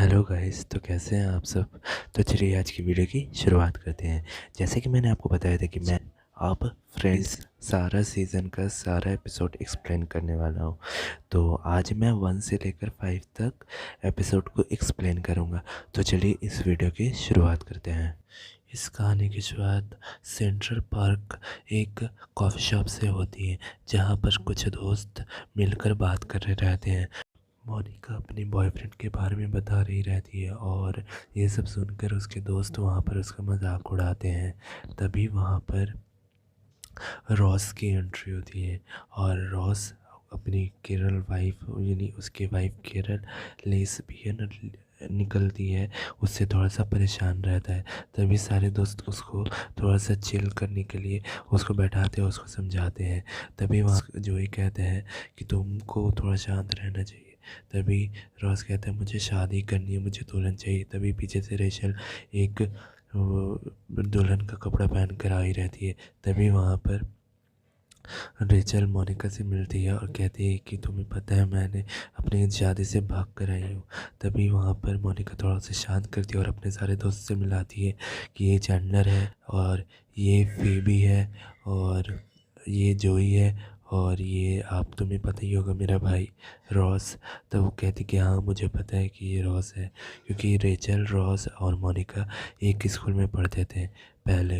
Hello guys, तो कैसे हैं आप सब। तो चलिए आज की वीडियो की शुरुआत करते हैं। जैसे कि मैंने आपको बताया था कि मैं अब फ्रेंड्स सारा सीज़न का सारा एपिसोड एक्सप्लेन करने वाला हूँ। तो आज मैं 1 से लेकर 5 तक एपिसोड को एक्सप्लेन करूँगा। तो चलिए इस वीडियो की शुरुआत करते हैं। इस कहानी की शुरुआत सेंट्रल पार्क एक कॉफ़ी शॉप से होती है, जहाँ पर कुछ दोस्त मिलकर बात कर रहे रहते हैं। मोनिका अपने बॉयफ्रेंड के बारे में बता रही रहती है और ये सब सुनकर उसके दोस्त वहाँ पर उसका मजाक उड़ाते हैं। तभी वहाँ पर रॉस की एंट्री होती है और रॉस अपनी केरल वाइफ यानी उसके वाइफ केरल लेस्बियन निकलती है, उससे थोड़ा सा परेशान रहता है। तभी सारे दोस्त उसको थोड़ा सा चिल करने के लिए उसको बैठाते हैं, उसको समझाते हैं। तभी वहाँ जोई कहते हैं कि तुमको थोड़ा शांत रहना चाहिए। तभी रॉस कहता है मुझे शादी करनी है, मुझे दुल्हन चाहिए। तभी पीछे से रेचल एक दुल्हन का कपड़ा पहन कर आई रहती है। तभी वहाँ पर रेचल मोनिका से मिलती है और कहती है कि तुम्हें पता है मैंने अपनी शादी से भाग कर आई हूँ। तभी वहाँ पर मोनिका थोड़ा सा शांत करती है और अपने सारे दोस्त से मिलाती है कि ये चैंडलर है और ये फेबी है और ये जोई है और ये आप तुम्हें पता ही होगा मेरा भाई रॉस। तो वो कहती कि हाँ मुझे पता है कि ये रॉस है, क्योंकि रेचल रॉस और मोनिका एक स्कूल में पढ़ते थे पहले।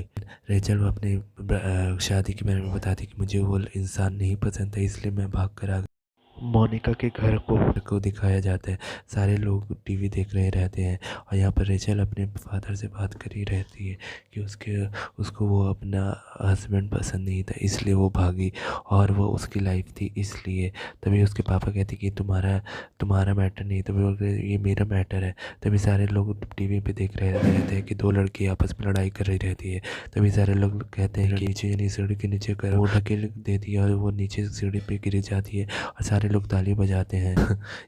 रेचल वो अपने शादी के बारे में बताती कि मुझे वो इंसान नहीं पसंद था, इसलिए मैं भाग कर आ गई। मोनिका के घर को दिखाया जाता है। सारे लोग टीवी देख रहे रहते हैं और यहाँ पर रेचल अपने फादर से बात करी रहती है कि उसको वो अपना हस्बैंड पसंद नहीं था, इसलिए वो भागी और वो उसकी लाइफ थी इसलिए। तभी उसके पापा कहते कि तुम्हारा मैटर नहीं, तभी वो कहते, ये मेरा मैटर है। तभी सारे लोग टीवी पे देख रहे रहते हैं कि दो लड़की आपस में लड़ाई कर रही रहती है। तभी सारे लोग कहते हैं कि नीचे यानी सीढ़ी के नीचे करो, वो ढकेल देती है और वो नीचे सीढ़ी पे गिर जाती है और सारे लोग ताली बजाते हैं।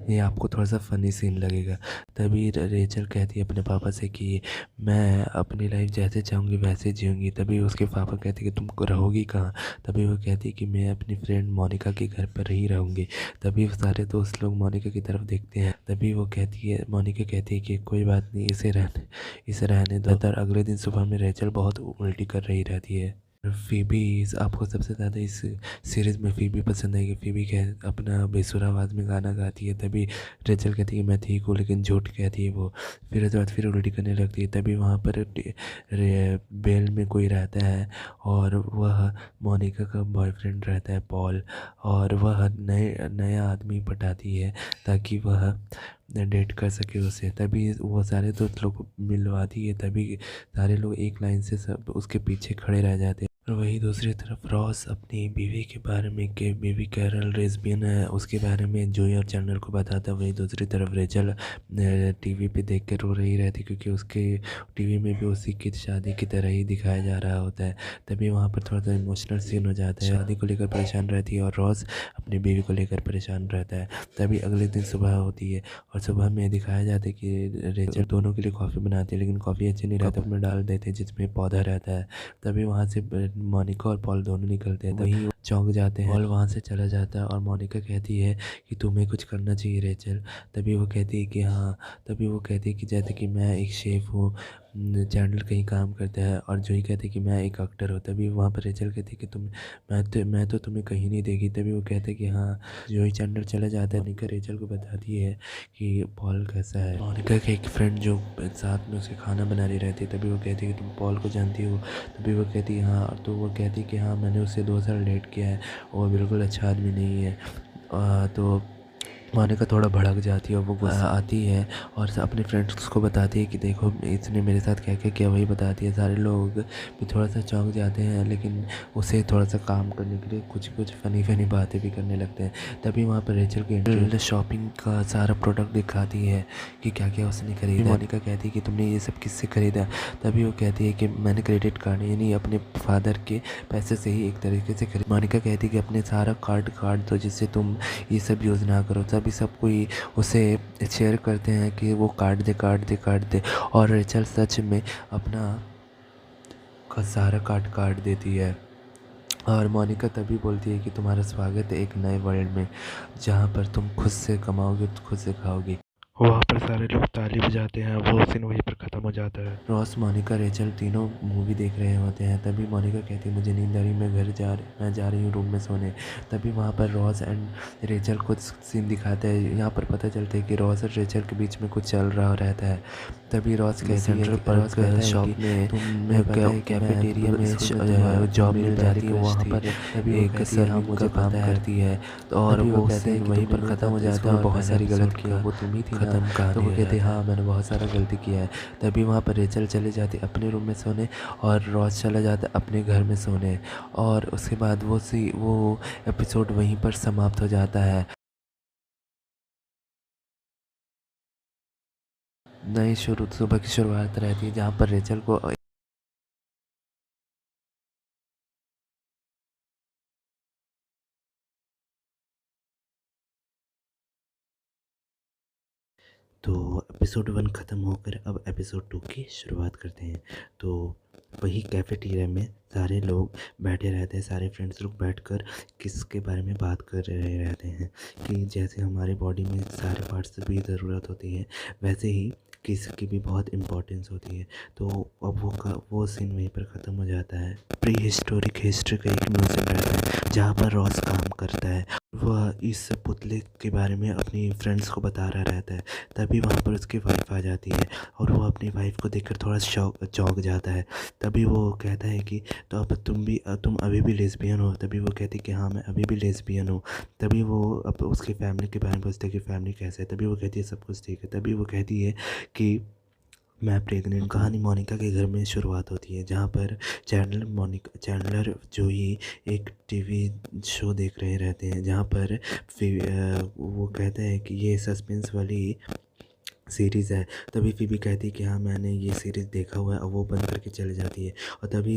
ये आपको थोड़ा सा फ़नी सीन लगेगा। तभी रेचल कहती है अपने पापा से कि मैं अपनी लाइफ जैसे चाहूँगी वैसे जीऊँगी। तभी उसके पापा कहते कि तुम रहोगी कहाँ। तभी वो कहती है कि मैं अपनी फ्रेंड मोनिका के घर पर ही रहूँगी। तभी सारे दोस्त लोग मोनिका की तरफ देखते हैं। तभी वो कहती है, मोनिका कहती है कि कोई बात नहीं, इसे रहने दो। तर अगले दिन सुबह में रेचल बहुत उल्टी कर रही रहती है। फ़ीबी आपको सबसे ज़्यादा इस सीरीज़ में फ़ीबी पसंद आएगी। फ़ीबी कह अपना बेसुर आवाज़ में गाना गाती है। तभी रेचल कहती है मैं ठीक हूँ, लेकिन झूठ कहती है वो। फिर उसके बाद फिर उल्टी करने लगती है। तभी वहाँ पर बेल में कोई रहता है और वह मोनिका का बॉयफ्रेंड रहता है पॉल, और वह नया आदमी पटाती है ताकि वह डेट कर सके उसे। तभी वो सारे दोस्त लोग को मिलवाती है। तभी सारे लोग एक लाइन से सब उसके पीछे खड़े रह जाते हैं। और वहीं दूसरी तरफ रॉस अपनी बीवी के बारे में कि बीवी कैरल लेस्बियन है उसके बारे में जोई और चैंडलर को बताता है। वहीं दूसरी तरफ रेचल टीवी पे देख कर रो रही रहती, क्योंकि उसके टीवी में भी उसी की शादी की तरह ही दिखाया जा रहा होता है। तभी वहाँ पर थोड़ा सा इमोशनल सीन हो जाता है। शादी को लेकर परेशान रहती है और रॉस अपनी बीवी को लेकर परेशान रहता है। तभी अगले दिन सुबह होती है और सुबह में दिखाया जाता है कि रेचल दोनों के लिए कॉफ़ी बनाती है, लेकिन कॉफ़ी अच्छी नहीं रहती, उसमें डाल देते हैं जिसमें पौधा रहता है। तभी वहाँ से मोनिका और पॉल दोनों निकलते हैं। तभी चौंक जाते हैं। पॉल वहाँ से चला जाता है और मोनिका कहती है कि तुम्हें कुछ करना चाहिए रेचल। तभी वो कहती है कि हाँ। तभी वो कहती है कि जैसे कि मैं एक शेफ़ हूँ, चैंडलर कहीं काम करता है और जोई कहती है कि मैं एक एक्टर हूँ। तभी वहाँ पर रेचल कहती है कि मैं तो तुम्हें कहीं नहीं देखी। तभी वो कहते हैं कि हाँ। जोई चैंडलर चला जाता है। मोनिका रेचल को बताती है कि पॉल कैसा है। मोनिका के एक फ्रेंड जो साथ में उसके खाना बना रही रहती है। तभी वो कहती है कि तुम पॉल को जानती हो। तभी वो कहती है हाँ। तो वो कहती है कि हाँ मैंने उससे 2 साल डेट किया है और बिल्कुल अच्छा आदमी नहीं है। तो मोनिका थोड़ा भड़क जाती है और वो गुस्सा आती है और अपने फ्रेंड्स को बताती है कि देखो इसने मेरे साथ क्या क्या किया, वही बताती है। सारे लोग भी थोड़ा सा चौंक जाते हैं, लेकिन उसे थोड़ा सा काम करने के लिए कुछ फ़नी बातें भी करने लगते हैं। तभी वहाँ पर रेचल की शॉपिंग का सारा प्रोडक्ट दिखाती है कि क्या क्या उसने खरीदा। मोनिका कहती है कि तुमने ये सब किससे ख़रीदा। तभी वो कहती है कि मैंने क्रेडिट कार्ड यानी अपने फादर के पैसे से ही एक तरीके से खरीद। मोनिका कहती है कि अपने सारा कार्ड काट दो जिससे तुम ये सब यूज़ ना करो। तभी सब कोई उसे शेयर करते हैं कि वो काट दे और रेचल सच में अपना सारा काट देती है। और मोनिका तभी बोलती है कि तुम्हारा स्वागत है एक नए वर्ल्ड में, जहाँ पर तुम खुद से कमाओगे खुद से खाओगे। वहाँ पर सारे लोग ताली बजाते हैं, वो सीन वहीं पर ख़त्म हो जाता है। रॉस, मोनिका, रेचल तीनों मूवी देख रहे होते हैं। तभी मोनिका कहती है मुझे नींद आ रही, मैं जा रही हूँ रूम में सोने। तभी वहाँ पर रॉस एंड रेचल कुछ सीन दिखाते हैं। यहाँ पर पता चलता है कि रॉस और रेचल के बीच में कुछ चल रहा रहता है। तभी रॉस कहती है सेंट्रल कि रॉस कहता है शॉप कि में तुम्हें पता है कि कैफेटेरिया में जॉब मिल जाती है वहाँ पर तभी एक सर्विंग का काम करती है। और तभी वो कहते हैं सीन कि वहीं तुमने पर ख़त्म हो तो जाता है और बहुत बहुत सारी सारी गलत गलत किया, वो तुम ही थी ना। ख़त्म कहानी तो हो वो कहते जाता है। हाँ मैंने बहुत सारा गलती किया है। तभी वहाँ पर रेचल चले जाती अपने रूम में सोने और रॉस चला जाता अपने घर में सोने। और उसके बाद वो एपिसोड वहीं पर समाप्त हो जाता है। नई सुबह की शुरुआत रहती है जहाँ पर रेचल को तो एपिसोड 1 ख़त्म होकर अब एपिसोड 2 की शुरुआत करते हैं। तो वही कैफेटेरिया में सारे लोग बैठे रहते हैं, सारे फ्रेंड्स लोग बैठकर किसके बारे में बात कर रहे रहते हैं कि जैसे हमारे बॉडी में सारे पार्ट्स की ज़रूरत होती है, वैसे ही किस की भी बहुत इम्पोर्टेंस होती है। तो अब वो सीन वहीं पर ख़त्म हो जाता है। प्री हिस्टोरिक हिस्ट्री का एक म्यूज़ियम रहता है जहाँ पर रॉस काम करता है। वह इस पुतले के बारे में अपनी फ्रेंड्स को बता रहा रहता है। तभी वहाँ पर उसकी वाइफ आ जाती है और वो अपनी वाइफ को देखकर थोड़ा चौंक जाता है। तभी वो कहता है कि तो अब तुम अभी भी लेस्बियन हो। तभी वो कहती है कि हाँ मैं अभी भी लेस्बियन हूँ। तभी वो अब उसकी फैमिली के बारे में पूछते हैं कि फैमिली कैसे है। तभी वो कहती है सब कुछ ठीक है। तभी वो कहती है कि मैं प्रेग्नेंट। कहानी मोनिका के घर में शुरुआत होती है जहाँ पर चैंडलर जो ही एक टीवी शो देख रहे रहते हैं जहाँ पर वो कहता है कि ये सस्पेंस वाली सीरीज़ है। तभी फिबी कहती है कि हाँ मैंने ये सीरीज़ देखा हुआ है और वो बंद करके चली जाती है। और तभी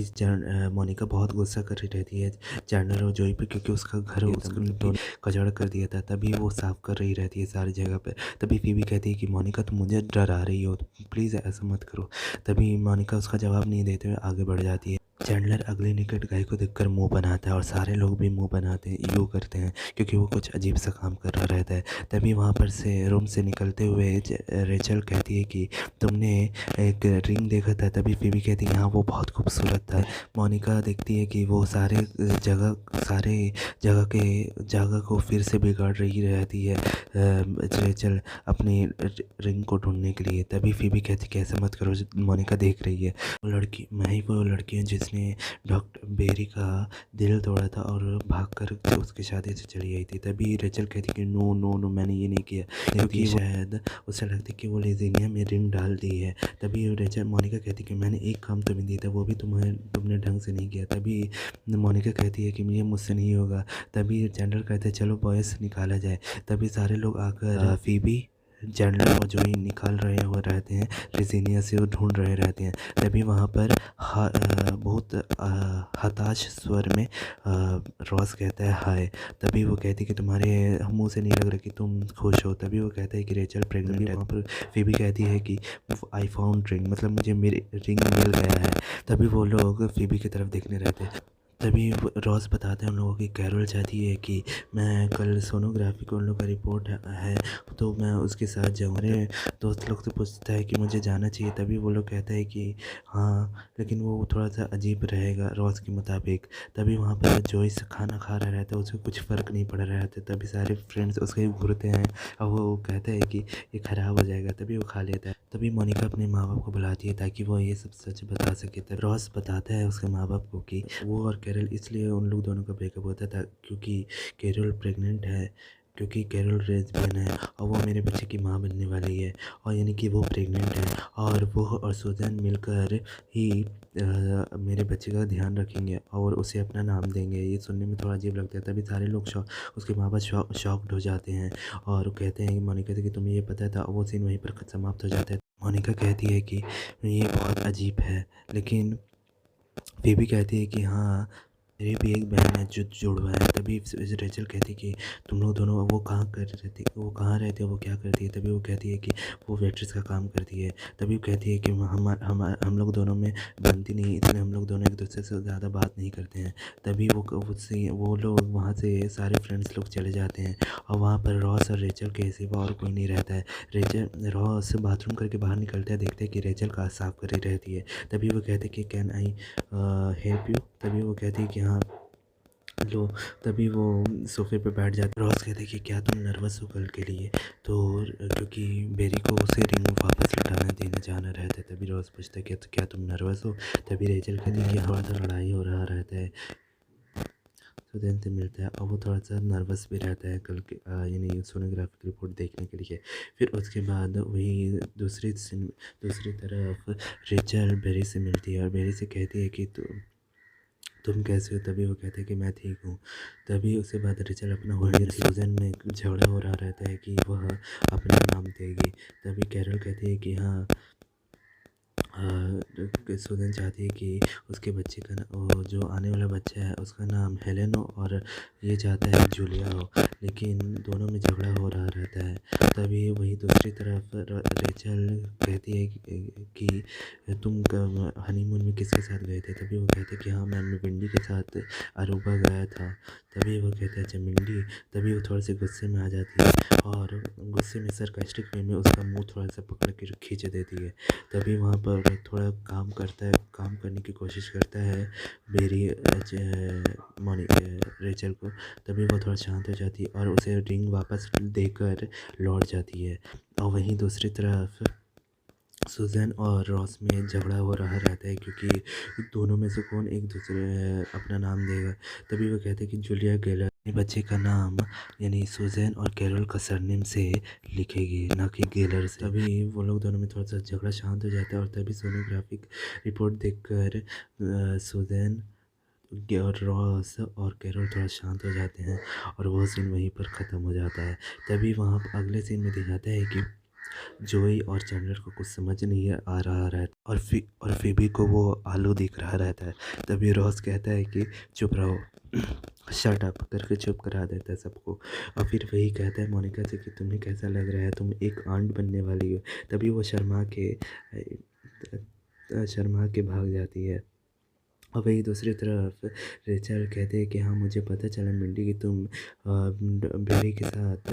मोनिका बहुत गुस्सा कर रही रहती है चैंडलर और जोई पे क्योंकि उसका घर उसको कचड़ कर दिया था। तभी वो साफ़ कर रही रहती है सारी जगह पे। तभी फिबी कहती है कि मोनिका तुम मुझे डरा रही हो, प्लीज़ ऐसा मत करो। तभी मोनिका उसका जवाब नहीं देते हुए आगे बढ़ जाती है। चैंडलर अगले निकट गाय को देखकर मुंह बनाता है और सारे लोग भी मुंह बनाते हैं, ईगो करते हैं क्योंकि वो कुछ अजीब सा काम कर रहा रहता है। तभी वहाँ पर से रूम से निकलते हुए रेचल कहती है कि तुमने एक रिंग देखा था। तभी फिबी कहती है हाँ वो बहुत खूबसूरत था। मोनिका देखती है कि वो सारे जगह को फिर से बिगाड़ रही रहती है रेचल अपनी रिंग को ढूंढने के लिए। तभी फिबी कहती कि ऐसा मत करो, मोनिका देख रही है। मैं ही वो लड़की हूँ जिसने डॉक्टर बेरी का दिल तोड़ा था और भागकर उसकी शादी से चली आई थी। तभी रेचल कहती कि नो नो नो मैंने ये नहीं किया क्योंकि शायद उसे लगती कि वो लेजीनिया में रिंग डाल दी है। तभी रेचल मोनिका कहती कि मैंने एक काम तुम्हें दिया था वो भी तुमने ढंग से नहीं किया। तभी मोनिका कहती है कि ये मुझसे नहीं होगा। तभी चैंडलर कहते हैं चलो बॉयस निकाला जाए। तभी सारे लोग आकर फीबी चैंडलर और जोई निकाल रहे हो रहते हैं, लेजीनिया से वो ढूंढ रहे रहते हैं। तभी वहाँ पर बहुत हताश स्वर में रॉस कहता है हाय। तभी वो कहती है कि तुम्हारे मुंह से नहीं लग रहा कि तुम खुश हो। तभी वो कहता है कि रेचल प्रेग्नेंट है। वहाँ पर फिबी कहती है कि आई फाउंड रिंग, मतलब मुझे मेरी रिंग मिल गया है। तभी वो लोग फिबी की तरफ देखने रहते हैं। तभी रॉस बताते हैं उन लोगों की कैरोल चाहती है कि मैं कल सोनोग्राफी को उन लोग का रिपोर्ट है तो मैं उसके साथ जाऊँ। मेरे दोस्त लोग से पूछता है कि मुझे जाना चाहिए। तभी वो लोग कहता है कि हाँ लेकिन वो थोड़ा सा अजीब रहेगा रॉस के मुताबिक। तभी वहाँ पर जोइस खाना खा रहा रहता है, उसे कुछ फ़र्क नहीं पड़ रहा रहता। तभी सारे फ्रेंड्स उसके घूरते हैं और वो कहता है कि ये ख़राब हो जाएगा। तभी वो खा लेता है। तभी मोनिका अपने माँ बाप को बुलाती है ताकि वो ये सब सच बता सके। तब रॉस बताता है उसके माँ बाप को कि वो और कैरल इसलिए उन लोग दोनों का ब्रेकअप होता था क्योंकि कैरल प्रेग्नेंट है, क्योंकि कैरल लेस्बियन है और वो मेरे बच्चे की माँ बनने वाली है और यानी कि वो प्रेग्नेंट है और वो और सूजन मिलकर ही मेरे बच्चे का ध्यान रखेंगे और उसे अपना नाम देंगे। ये सुनने में थोड़ा अजीब लगता है। तभी सारे लोग उसके माँ बाप शॉक्ड हो जाते हैं और कहते हैं कि मोनिका से कि तुम्हें ये पता था। वो सीन वहीं पर समाप्त हो जाता है। मोनिका कहती है कि ये बहुत अजीब है, लेकिन फिर भी कहती है कि हाँ मेरी भी एक बहन है जो जुड़वा है। तभी रेचल कहती कि तुम लोग दोनों वो कहाँ कर रहती, वो कहाँ रहती है, वो क्या करती है। तभी वो कहती है कि वो वेट्रेस का काम करती है। तभी वो कहती है कि हम लोग दोनों में बनती नहीं, इसलिए हम लोग दोनों एक दूसरे से ज़्यादा बात नहीं करते हैं। तभी वो लोग वहाँ से सारे फ्रेंड्स लोग चले जाते हैं और वहाँ पर रॉस और रेचल के सिवा और कोई नहीं रहता है। रॉस बाथरूम करके बाहर निकलता है, देखते हैं कि रेचल कार साफ कर रही रहती है। तभी वो कहते हैं कि कैन आई हेल्प यू। तभी वो कहती है कि हाँ लो। तभी वो सोफे पे बैठ जाती है। रॉस कहते हैं कि क्या तुम नर्वस हो कल के लिए। तो क्योंकि बेरी को उसे रिंग वापस लौटाना देने जाना रहता है। तभी रॉस पूछता है कि तो क्या तुम नर्वस हो। तभी रेचल कहती है कि थोड़ा सा लड़ाई हो रहा रहता है। सुदेन से मिलता है और वो थोड़ा सा नर्वस भी रहता है कल के यानी सोनोग्राफिक रिपोर्ट देखने के लिए। फिर उसके बाद वही दूसरी तरफ रेचल बेरी से मिलती है और बेरी से कहती है कि तुम कैसे हो। तभी वो कहते हैं कि मैं ठीक हूँ। तभी उसके बाद रेचल अपना वही सूजन में झगड़ा हो रहा रहता है कि वह अपना नाम देगी। तभी कैरल कहती है कि हाँ सूजन चाहती है कि उसके बच्चे का वो जो आने वाला बच्चा है उसका नाम हेलेन हो और ये चाहता है जूलिया हो। लेकिन दोनों में झगड़ा हो रहा रहता है। तभी वही दूसरी तरफ रेचल कहती है कि तुम हनीमून में किसके साथ गए थे। तभी वो कहते हैं कि हाँ मैं मिंडी के साथ अरूबा गया था। तभी वो कहते हैं अच्छा मिंडी। तभी वो थोड़े से गुस्से में आ जाती है और गुस्से में सरकास्टिक वे में उसका मुंह थोड़ा सा पकड़ के खींच देती है। तभी वहाँ पर थोड़ा काम करने की कोशिश करता है बेरी रेचल को। तभी वो थोड़ा शांत हो जाती है और उसे रिंग वापस देकर लौट जाती है। और वहीं दूसरी तरफ सुजैन और रॉस में झगड़ा हो रहा रहता है क्योंकि दोनों में से कौन एक दूसरे अपना नाम देगा। तभी वो कहते हैं कि जूलिया गेलर अपने बच्चे का नाम यानी सुजैन और कैरोल का सरनेम से लिखेगी, ना कि गेलर से। तभी वो लोग दोनों में थोड़ा सा झगड़ा शांत हो जाता है और तभी सोनोग्राफिक रिपोर्ट देखकर सुजैन और रॉस और कैरोल थोड़ा शांत हो जाते हैं और वो सीन वहीं पर ख़त्म हो जाता है। तभी वहाँ अगले सीन में दिखाता है कि जोई और चैंडलर को कुछ समझ नहीं आ रहा रहता और फिबी को वो आलू दिख रहा रहता है। तभी रॉस कहता है कि चुप रहो शट अप करके चुप करा देता है सबको। और फिर वही कहता है मोनिका से कि तुम्हें कैसा लग रहा है, तुम एक आंट बनने वाली हो। तभी वो शर्मा के भाग जाती है। और वहीं दूसरी तरफ रेचल कहते हैं कि हाँ मुझे पता चला मिंडी कि तुम बेरी के साथ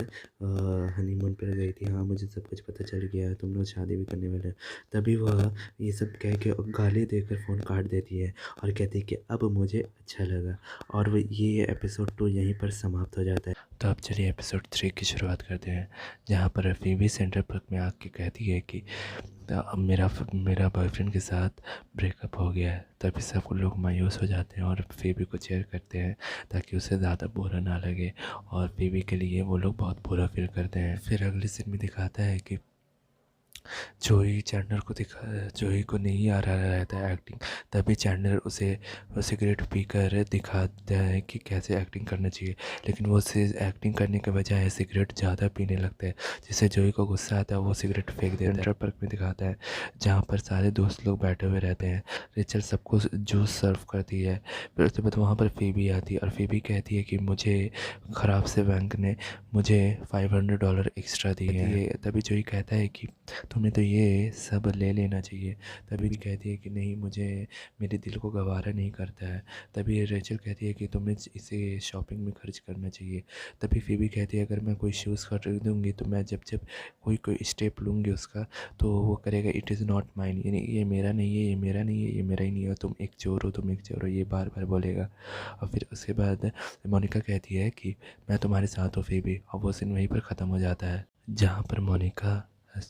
हनीमून पर गई थी। हाँ मुझे सब कुछ पता चल गया, तुम लोग शादी भी करने वाले हो। तभी वह ये सब कह के गाली देकर फ़ोन काट देती है और कहती है कि अब मुझे अच्छा लगा। और वो ये एपिसोड 2 यहीं पर समाप्त हो जाता है। तो अब चलिए एपिसोड 3 की शुरुआत करते हैं, जहाँ पर फीबी सेंटर पार्क में आके कहती है कि अब मेरा बॉयफ्रेंड के साथ ब्रेकअप हो गया है। तभी सब लोग मायूस हो जाते हैं और फीबी को चेयर करते हैं ताकि उसे ज़्यादा बुरा ना लगे, और फीबी के लिए वो लोग बहुत बुरा फील करते हैं। फिर अगले सीन में दिखाता है कि जोई को नहीं आ रहा रहता है एक्टिंग। तभी चैंडलर उसे सिगरेट पीकर दिखाता है कि कैसे एक्टिंग करना चाहिए, लेकिन वो उसे एक्टिंग करने के बजाय सिगरेट ज़्यादा पीने लगता है, जिससे जोई को गुस्सा आता है, वो सिगरेट फेंक देता है। सेंट्रल पार्क में दिखाता है जहाँ पर सारे दोस्त लोग बैठे हुए रहते हैं। रेचल सबको जूस सर्व करती है। फिर उसके बाद वहाँ पर फीबी आती है और फीबी कहती है कि मुझे ख़राब से बैंक ने मुझे $500 एक्स्ट्रा दिए हैं। तभी जोई कहता है कि तुम्हें तो ये सब ले लेना चाहिए। तभी भी कहती है कि नहीं, मुझे मेरे दिल को गवारा नहीं करता है। तभी रेचल कहती है कि तुम्हें इसे शॉपिंग में खर्च करना चाहिए। तभी फीबी कहती है अगर मैं कोई शूज़ खरीदूँगी तो मैं जब जब कोई स्टेप लूँगी उसका, तो वो करेगा इट इज़ नॉट माइन, यानी ये मेरा नहीं है, ये मेरा नहीं है, ये मेरा ही नहीं है, तुम एक चोर हो, तुम एक चोर हो, ये बार बार बोलेगा। और फिर उसके बाद मोनिका कहती है कि मैं तुम्हारे साथ हूँ फीबी, और वो सीन वहीं पर ख़त्म हो जाता है, जहाँ पर मोनिका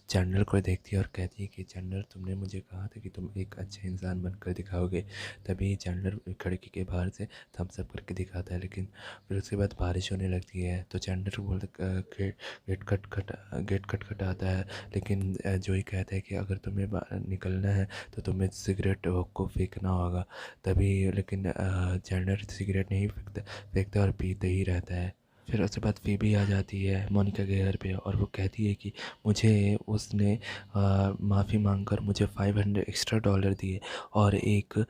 चैंडलर को देखती है और कहती है कि चैंडलर तुमने मुझे कहा था कि तुम एक अच्छे इंसान बनकर दिखाओगे। तभी चैंडलर खिड़की के बाहर से थम्स अप करके दिखाता है, लेकिन फिर उसके बाद बारिश होने लगती है। तो चैंडलर बोलता गेट खटखटाता है, लेकिन जोई कहता है कि अगर तुम्हें निकलना है तो तुम्हें सिगरेट को फेंकना होगा। तभी लेकिन चैंडलर सिगरेट नहीं फेंकता और पीते ही रहता है। फिर उसके बाद फ़ीबी आ जाती है मोनिका के घर पे और वो कहती है कि मुझे उसने माफ़ी मांगकर मुझे $500 एक्स्ट्रा डॉलर दिए और एक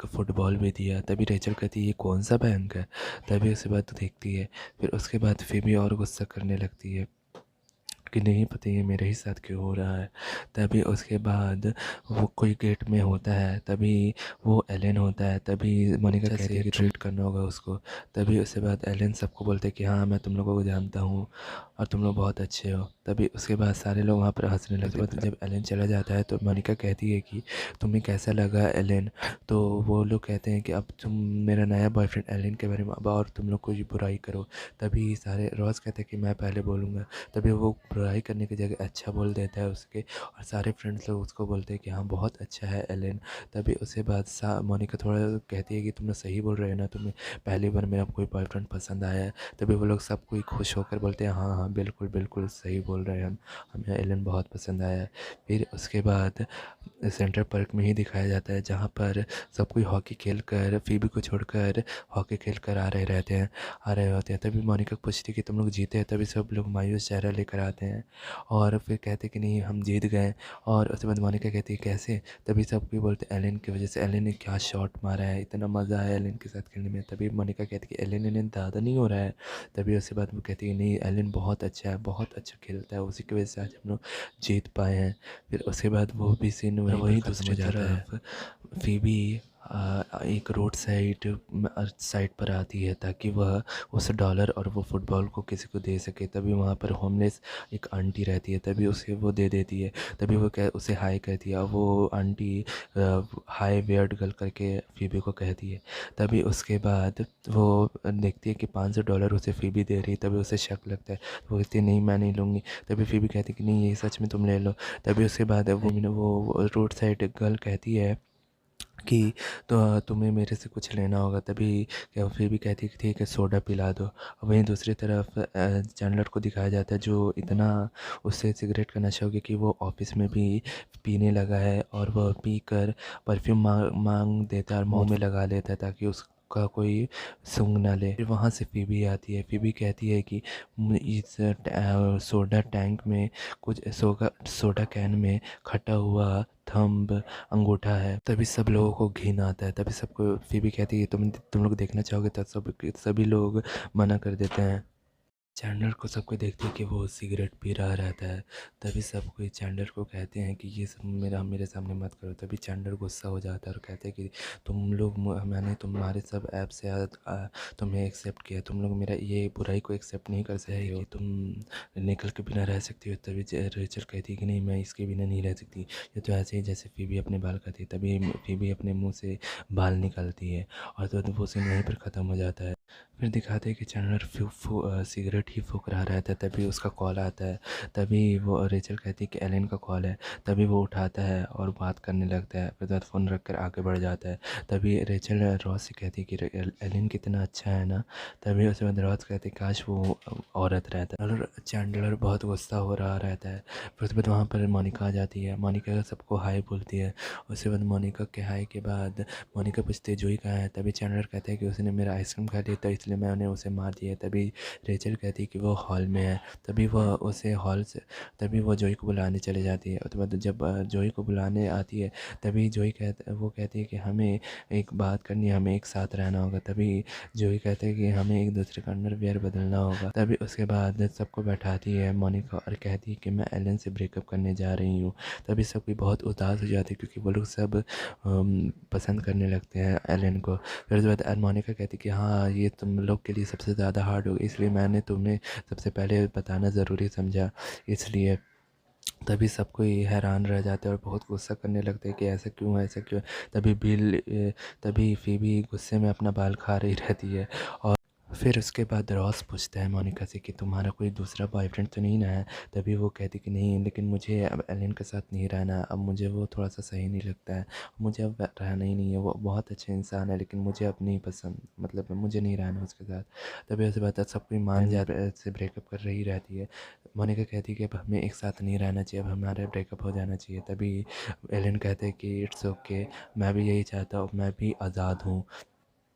फ़ुटबॉल भी दिया। तभी रेचल कहती है ये कौन सा बैंक है? तभी उसके बाद देखती है। फिर उसके बाद फ़ीबी और गुस्सा करने लगती है कि नहीं पता ये मेरे ही साथ क्यों हो रहा है। तभी उसके बाद वो कोई गेट में होता है, तभी वो एलन होता है। तभी मोनिका कहती है कि ट्रीट करना होगा उसको। तभी उसके बाद एलन सबको बोलते हैं कि हाँ मैं तुम लोगों को जानता हूँ और तुम लोग बहुत अच्छे हो। तभी उसके बाद सारे लोग वहाँ पर हंसने लगते हैं। जब एलन चला जाता है तो मोनिका कहती है कि तुम्हें कैसा लगा एलन? तो वो लोग कहते हैं कि अब तुम मेरा नया बॉयफ्रेंड एलन के बारे में अब और तुम लोग कोई बुराई करो। तभी सारे रॉस कहते हैं कि मैं पहले बोलूँगा। तभी वो बुराई करने की जगह अच्छा बोल देता है उसके, और सारे फ्रेंड्स लोग उसको बोलते हैं कि हाँ बहुत अच्छा है एलन। तभी उसके बाद मोनिका थोड़ा कहती है कि तुम लोग सही बोल रहे हो ना, तुम्हें पहली बार मेरा कोई बॉयफ्रेंड पसंद आया है। तभी वो लोग सब कोई खुश होकर बोलते हैं हाँ हाँ बिल्कुल बिल्कुल सही बोल रहे हैं हम, हमें एलन बहुत पसंद आया है। फिर उसके बाद सेंट्रल पार्क में ही दिखाया जाता है जहाँ पर सब कोई हॉकी खेल कर फ़ीबी को छोड़कर हॉकी खेल कर आ रहे होते हैं। तभी मोनिका पूछती है कि तुम लोग जीते हैं? तभी सब लोग मायूस चेहरा लेकर आते हैं और फिर कहते हैं कि नहीं हम जीत गए। और उसके बाद मोनिका कहती है कैसे? तभी सब कोई बोलते हैं एलन की वजह से, एलन ने क्या शॉट मारा है, इतना मज़ा आया एलन के साथ खेलने में। तभी मोनिका कहती है कि एलन ज़्यादा नहीं हो रहा है? तभी उसके बाद वो कहती है नहीं एलन बहुत अच्छा है, बहुत अच्छा खेलता है, उसी की वजह से आज हम लोग जीत पाए हैं। फिर उसके बाद वो भी सीन वहीं दूसरी तरफ फ़ीबी एक रोड साइड पर आती है ताकि वह उस डॉलर और वो फुटबॉल को किसी को दे सके। तभी वहाँ पर होमलेस एक आंटी रहती है, तभी उसे वो दे देती है। तभी वो उसे हाय कहती है और वो आंटी हाय वियर्ड गर्ल करके फ़ीबी को कहती है। तभी उसके बाद वो देखती है कि $500 उसे फ़ीबी दे रही है। तभी उसे शक लगता है, वो कहती है नहीं मैं नहीं लूँगी। तभी फ़ीबी कहती है कि नहीं ये सच में तुम ले लो। तभी उसके बाद वो रोड साइड गर्ल कहती है कि तो तुम्हें मेरे से कुछ लेना होगा। तभी क्या फिर भी कहती है कि ठीक है सोडा पिला दो। और वहीं दूसरी तरफ चैंडलर को दिखाया जाता है जो इतना उससे सिगरेट का नशा हो गया कि वो ऑफिस में भी पीने लगा है और वह पी कर परफ्यूम मांग देता है और मुँह में लगा लेता है ताकि उसका कोई सूंघ ना ले। फिर वहाँ से फ़ीबी आती है। फ़ीबी कहती है कि इस सोडा टैंक में कुछ सोडा कैन में खटा हुआ थंब अंगूठा है। तभी सब लोगों को घिन आता है। तभी सबको फ़ीबी कहती है तुम लोग देखना चाहोगे? तब सभी लोग मना कर देते हैं। चैंडलर को सबको देखते हैं कि वो सिगरेट पी रहा रहता है। तभी सब कोई चैंडलर को कहते हैं कि ये सब मेरे सामने मत करो। तभी चैंडलर गुस्सा हो जाता है और कहते हैं कि तुम लोग मैंने तुम्हारे सब ऐप से तुम्हें एक्सेप्ट किया, तुम लोग मेरा ये बुराई को एक्सेप्ट नहीं कर सकते हो, तुम निकल के बिना रह सकती हो। तभी रेचल कहती है कि नहीं मैं इसके बिना नहीं रह सकती, ये तो ऐसे ही जैसे फ़ीबी अपने बाल काटती है। तभी फ़ीबी अपने मुँह से बाल निकालती है और तो वो सीन वहीं पर ख़त्म हो जाता है। फिर दिखाते हैं कि चैंडलर सिगरेट ही फूँक रहा रहता है। तभी उसका कॉल आता है। तभी वो रेचल कहती है कि एलन का कॉल है। तभी वो उठाता है और बात करने लगता है। फिर बाद फ़ोन रख कर आगे बढ़ जाता है। तभी रेचल रॉस से कहती है कि एलन कितना अच्छा है ना। तभी उसके बाद रॉस कहती है काश वो औरत रहता। और चैंडलर बहुत गुस्सा हो रहा रहता है। फिर उसके बाद वहाँ पर मोनिका आ जाती है। मोनिका सबको हाय बोलती है। उसके बाद मोनिका के हाय के बाद मोनिका पूछती है जोई कहाँ है? तभी चैंडलर कहता है कि उसने मेरा आइसक्रीम खा लिया था इसलिए मैंने उसे मार दिया। तभी रेचल कहती है कि वो हॉल में है। तभी वो जोई को बुलाने चले जाती है। उसके बाद जब जोई को बुलाने आती है तभी वो कहती है कि हमें एक बात करनी है, हमें एक साथ रहना होगा। तभी जोई कहते हैं कि हमें एक दूसरे का अंडरवियर बदलना होगा। तभी उसके बाद सबको बैठाती है मोनिका और कहती है कि मैं एलन से ब्रेकअप करने जा रही हूँ। तभी सब कोई बहुत उदास हो जाते हैं क्योंकि वो लोग सब पसंद करने लगते हैं एलन को। फिर उसके बाद मोनिका कहती कि हाँ ये तुम लोग के लिए सबसे ज़्यादा हार्ड होगा इसलिए मैंने तुम्हें सबसे पहले बताना ज़रूरी समझा इसलिए। तभी सब कोई हैरान रह जाते हैं और बहुत गुस्सा करने लगते हैं कि ऐसा क्यों है, ऐसा क्यों है। तभी फ़ीबी गुस्से में अपना बाल खा रही रहती है। और फिर उसके बाद रॉस पूछता है मोनिका से कि तुम्हारा कोई दूसरा बॉयफ्रेंड तो नहीं ना है? तभी वो कहती कि नहीं लेकिन मुझे अब एलन के साथ नहीं रहना, अब मुझे वो थोड़ा सा सही नहीं लगता है, मुझे अब रहना ही नहीं है। वो बहुत अच्छा इंसान है लेकिन मुझे अब नहीं पसंद, मतलब मुझे नहीं रहना उसके साथ। तभी ऐसे बात सब कोई मान जाता से ब्रेकअप कर रही रहती है। मोनिका कहती है कि अब हमें एक साथ नहीं रहना चाहिए, अब हमारा ब्रेकअप हो जाना चाहिए। तभी एलन कहते हैं कि इट्स ओके, मैं भी यही चाहता हूँ, मैं भी आज़ाद हूँ।